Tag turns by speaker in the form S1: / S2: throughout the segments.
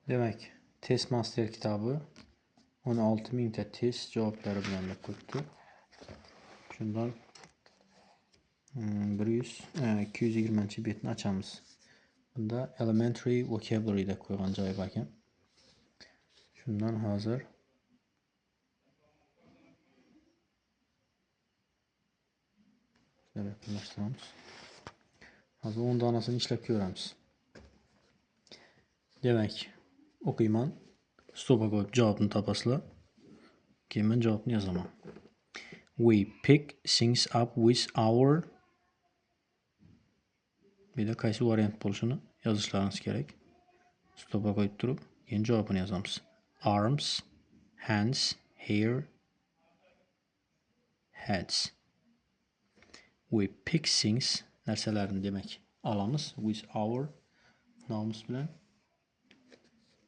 S1: Demak, test master kitobi 16 ta test javoblari bilan ko'pdi. Shundan 220-betni ochamiz. Bunda elementary vocabulary deb qo'ygan joyi bor ekan. Shundan hozir yaqinlashtiramiz. Hozir 10 donasini ishlab ko'ramiz. Demak, o'qiyman. Stopga qo'yib javobni topasizlar. Keyin men javobni yozaman. We pick things up with our Bunda qaysi variant bo'lishini yozishlaringiz kerak. Stopga qo'yib turib, keyin javobini yozamiz. Arms, hands, hair, heads. We pick things narsalarni demak olamiz with our nomimiz bilan.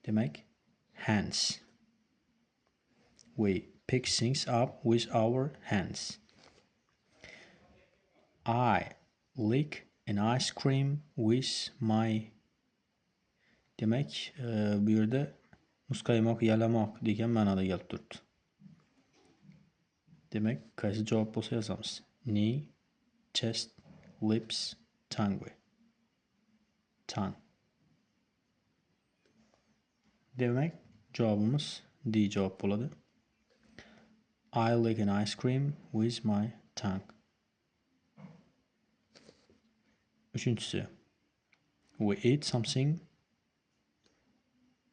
S1: Demak hands. We pick things up with our hands. I lick an ice cream with my. Demak, bu yerda muzqaymoq yalamoq degan ma'noda kelib turibdi. Demak, qaysi javob bo'lsa yozamiz. Knee, chest, lips, tongue. Demak, javobimiz D javob bo'ladi. I lick an ice cream with my tongue. Uchinchisi. We eat something.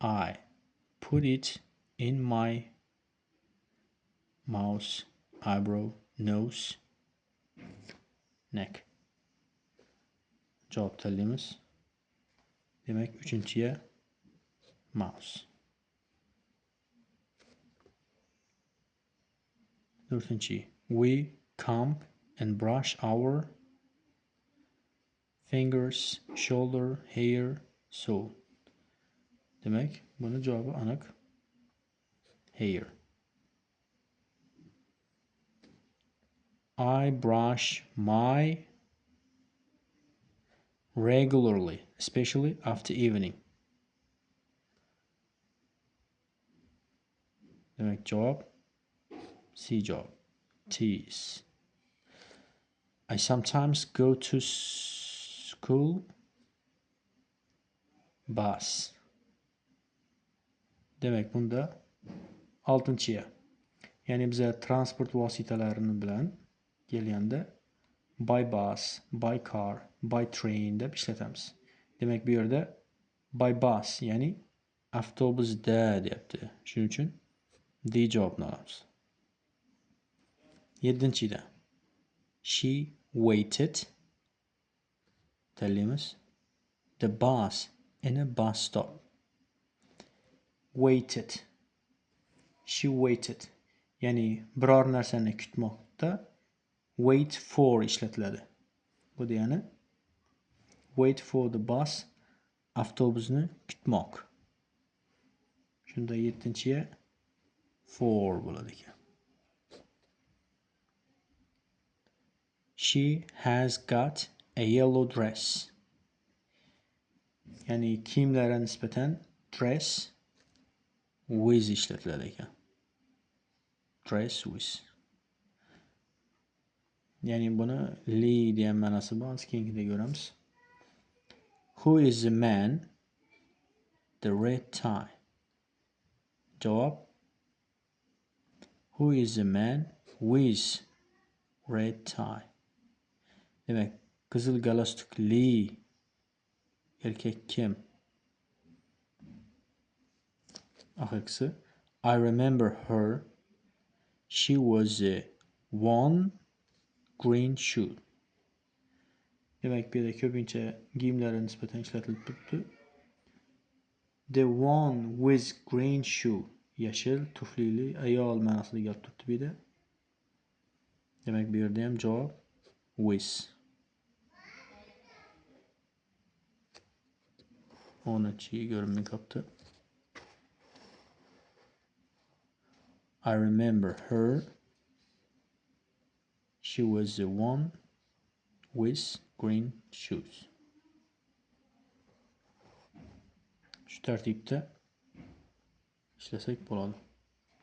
S1: I put it in my mouth, eyebrow, nose, neck. Javob tanlaymiz. Demak, uchinchiga mouse. To'rtinchi. We comb and brush our fingers, shoulder, hair, so. Demak, buni javobi aniq. Hair. I brush my regularly, especially after evening. Demak, javob C javob. Teeth. I sometimes go to school bus. Demak, bunda 6-ya. Ya'ni biz transport vositalarini bilan kelganda by bus, by car, by train deb ishlatamiz. Demak, bu yerda by bus, ya'ni avtobusda deyapti. Shuning uchun D javobni olamiz. 7-da she waited. Tanlaymiz. The bus in a bus stop. Waited. She waited. Ya'ni biror narsani kutmoqda wait for ishlatiladi. Bu degani wait for the bus, avtobusni kutmoq. Shunda 7-ya for bo'ladi ekan. She has got a yellow dress. Ya'ni kiyimlarga nisbatan dress with ishlatiladi ekan. Dress with. Ya'ni buni li degan ma'nosi bor. Keyingida ko'ramiz. Who is the man? The red tie. Javob. Who is the man with red tie? Demak, qizil galstukli erkak kim? Oxirgisi. I remember her. She was a one green shoe. Demak, bu yerda ko'pincha kiyimlarga nisbatan ishlatilib turibdi. The one with green shoe. Yashil tuflili ayol ma'nosida kelib turibdi bu yerda. Demak, bu yerda ham javob with. 10-ga ko'rinmay qolibdi. I remember her. She was the one with green shoes. Shu tartibda ishlasak bo'ladi.